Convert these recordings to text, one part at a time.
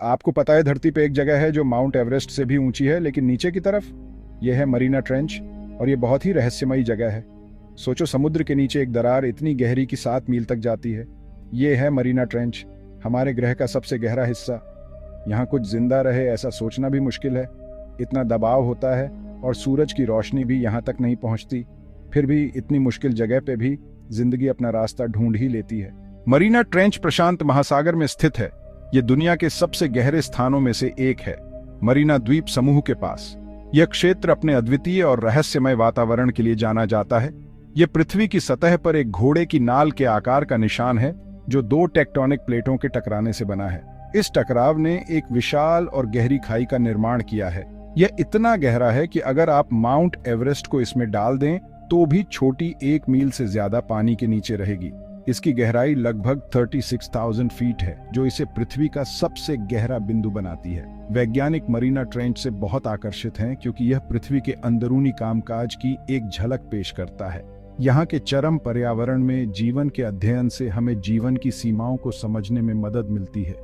आपको पता है धरती पे एक जगह है जो माउंट एवरेस्ट से भी ऊंची है, लेकिन नीचे की तरफ यह है मरीना ट्रेंच। और ये बहुत ही रहस्यमयी जगह है। सोचो, समुद्र के नीचे एक दरार इतनी गहरी कि 7 मील तक जाती है। ये है मरीना ट्रेंच, हमारे ग्रह का सबसे गहरा हिस्सा। यहाँ कुछ जिंदा रहे ऐसा सोचना भी मुश्किल है। इतना दबाव होता है और सूरज की रोशनी भी यहाँ तक नहीं पहुँचती। फिर भी इतनी मुश्किल जगह पे भी जिंदगी अपना रास्ता ढूंढ ही लेती है। मरीना ट्रेंच प्रशांत महासागर में स्थित है। ये दुनिया के सबसे गहरे स्थानों में से एक है, मरीना द्वीप समूह के पास। यह क्षेत्र अपने अद्वितीय और रहस्यमय वातावरण के लिए जाना जाता है। यह पृथ्वी की सतह पर एक घोड़े की नाल के आकार का निशान है, जो 2 टेक्टोनिक प्लेटों के टकराने से बना है। इस टकराव ने एक विशाल और गहरी खाई का निर्माण किया है। यह इतना गहरा है कि अगर आप माउंट एवरेस्ट को इसमें डाल दें तो भी छोटी 1 मील से ज्यादा पानी के नीचे रहेगी। इसकी गहराई लगभग 36,000 फीट है, जो इसे पृथ्वी का सबसे गहरा बिंदु बनाती है। वैज्ञानिक मरीना ट्रेंच से बहुत आकर्षित हैं क्योंकि यह पृथ्वी के अंदरूनी कामकाज की एक झलक पेश करता है। यहाँ के चरम पर्यावरण में जीवन के अध्ययन से हमें जीवन की सीमाओं को समझने में मदद मिलती है।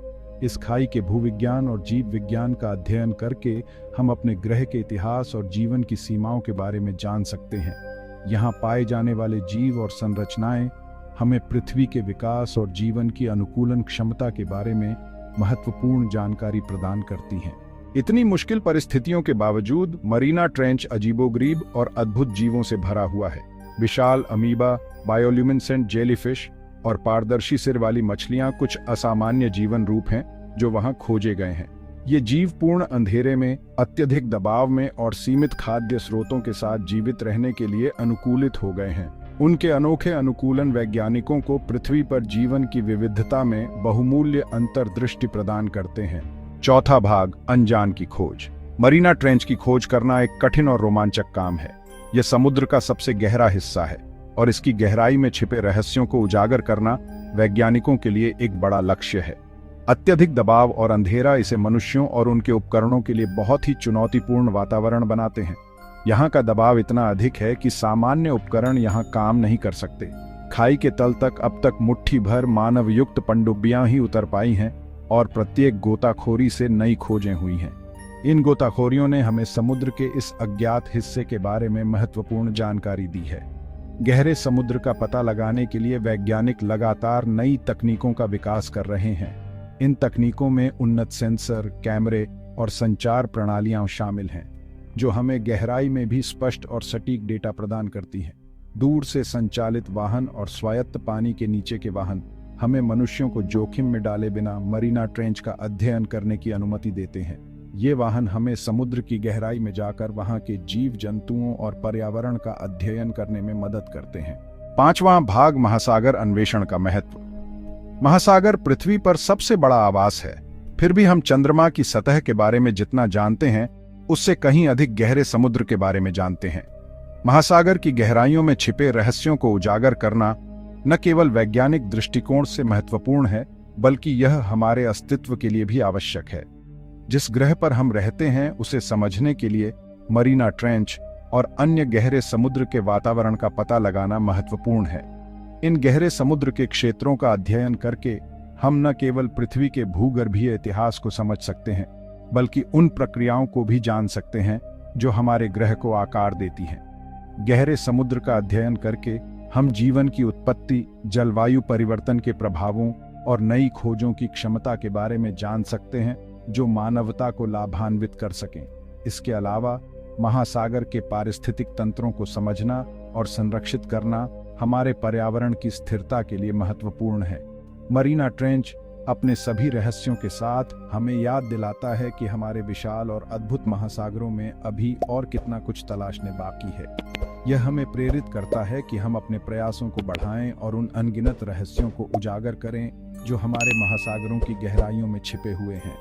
इस खाई के भूविज्ञान और जीव विज्ञान का अध्ययन करके हम अपने ग्रह के इतिहास और जीवन की सीमाओं के बारे में जान सकते हैं। यहाँ पाए जाने वाले जीव और संरचनाएं हमें पृथ्वी के विकास और जीवन की अनुकूलन क्षमता के बारे में महत्वपूर्ण जानकारी प्रदान करती हैं। इतनी मुश्किल परिस्थितियों के बावजूद मरीना ट्रेंच अजीबोगरीब और अद्भुत जीवों से भरा हुआ है। विशाल अमीबा, बायोल्यूमिनेसेंट जेलीफिश और पारदर्शी सिर वाली मछलियां कुछ असामान्य जीवन रूप हैं जो वहां खोजे गए हैं। ये जीव पूर्ण अंधेरे में, अत्यधिक दबाव में और सीमित खाद्य स्रोतों के साथ जीवित रहने के लिए अनुकूलित हो गए हैं। उनके अनोखे अनुकूलन वैज्ञानिकों को पृथ्वी पर जीवन की विविधता में बहुमूल्य अंतर्दृष्टि प्रदान करते हैं। चौथा भाग, अनजान की खोज। मरीना ट्रेंच की खोज करना एक कठिन और रोमांचक काम है। यह समुद्र का सबसे गहरा हिस्सा है और इसकी गहराई में छिपे रहस्यों को उजागर करना वैज्ञानिकों के लिए एक बड़ा लक्ष्य है। अत्यधिक दबाव और अंधेरा इसे मनुष्यों और उनके उपकरणों के लिए बहुत ही चुनौतीपूर्ण वातावरण बनाते हैं। यहाँ का दबाव इतना अधिक है कि सामान्य उपकरण यहाँ काम नहीं कर सकते। खाई के तल तक अब तक मुट्ठी भर मानव युक्त पनडुब्बियां ही उतर पाई हैं और प्रत्येक गोताखोरी से नई खोजें हुई हैं। इन गोताखोरियों ने हमें समुद्र के इस अज्ञात हिस्से के बारे में महत्वपूर्ण जानकारी दी है। गहरे समुद्र का पता लगाने के लिए वैज्ञानिक लगातार नई तकनीकों का विकास कर रहे हैं। इन तकनीकों में उन्नत सेंसर, कैमरे और संचार प्रणालियां शामिल हैं, जो हमें गहराई में भी स्पष्ट और सटीक डेटा प्रदान करती हैं। दूर से संचालित वाहन और स्वायत्त पानी के नीचे के वाहन हमें मनुष्यों को जोखिम में डाले बिना मरीना ट्रेंच का अध्ययन करने की अनुमति देते हैं। ये वाहन हमें समुद्र की गहराई में जाकर वहां के जीव जंतुओं और पर्यावरण का अध्ययन करने में मदद करते हैं। 5वां भाग, महासागर अन्वेषण का महत्व। महासागर पृथ्वी पर सबसे बड़ा आवास है, फिर भी हम चंद्रमा की सतह के बारे में जितना जानते हैं उससे कहीं अधिक गहरे समुद्र के बारे में जानते हैं। महासागर की गहराइयों में छिपे रहस्यों को उजागर करना न केवल वैज्ञानिक दृष्टिकोण से महत्वपूर्ण है, बल्कि यह हमारे अस्तित्व के लिए भी आवश्यक है। जिस ग्रह पर हम रहते हैं उसे समझने के लिए मरीना ट्रेंच और अन्य गहरे समुद्र के वातावरण का पता लगाना महत्वपूर्ण है। इन गहरे समुद्र के क्षेत्रों का अध्ययन करके हम न केवल पृथ्वी के भूगर्भीय इतिहास को समझ सकते हैं, बल्कि उन प्रक्रियाओं को भी जान सकते हैं जो हमारे ग्रह को आकार देती हैं। गहरे समुद्र का अध्ययन करके हम जीवन की उत्पत्ति, जलवायु परिवर्तन के प्रभावों और नई खोजों की क्षमता के बारे में जान सकते हैं जो मानवता को लाभान्वित कर सकें। इसके अलावा महासागर के पारिस्थितिक तंत्रों को समझना और संरक्षित करना हमारे पर्यावरण की स्थिरता के लिए महत्वपूर्ण है। मरीना ट्रेंच अपने सभी रहस्यों के साथ हमें याद दिलाता है कि हमारे विशाल और अद्भुत महासागरों में अभी और कितना कुछ तलाशने बाकी है। यह हमें प्रेरित करता है कि हम अपने प्रयासों को बढ़ाएं और उन अनगिनत रहस्यों को उजागर करें जो हमारे महासागरों की गहराइयों में छिपे हुए हैं।